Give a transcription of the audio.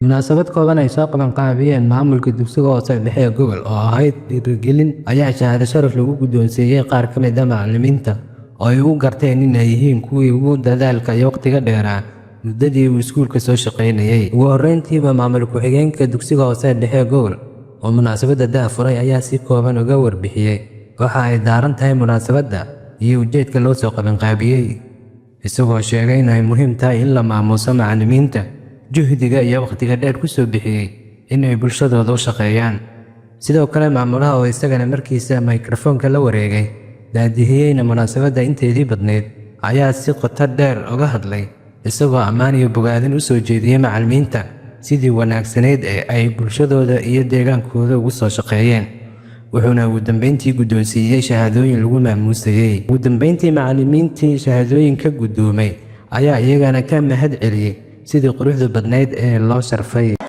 munaasabad kooban ay soo qaban qaabiyeen maamulka dugsiga hoose dhexe gobol oo ahayd dhiirigelin ayaa shahaado sharaf lagu guddoonsiiyey qaar ka mid ah macallimiinta oo ay u garteen in ay yihiin kuwii ugu dadaalka iyo waqtiga dheeraa muddadii uu iskuulka soo shaqaynayay. ugu horreyntiiba maamul ku-xigeenka dugsiga hoose dhexe gobol oo munaasabadda daahfuray ayaa si kooban uga warbixiyey waxa ay daaran tahay munaasabadda iyo ujeedka loo soo qabanqaabiyey, isagoo sheegay in ay muhiim tahay in la maamuuso macallimiinta juhdiga iyo waqtiga dheer ku soo bixiyey in ay bulshadooda u shaqeeyaan. sidoo kale maamulaha oo isagana markiisa mikrofoonka la wareegay daadihiyeyna munaasabadda inteedii badneyd ayaa si qoto dheer uga hadlay, isagoo ammaan iyo bogaadin u soo jeediyey macallimiinta sidii wanaagsaneyd ee ay bulshadooda iyo deegaankooda ugu soo shaqeeyeen. wuxuuna ugu dambeyntii guddoonsiiyey shahaadooyin lagu maamuusayey. ugu dambeyntii macallimiintii shahaadooyinka guddoomay ayaa iyagana ka mahad celiyey sidii quruxda badneyd ee loo sharfay.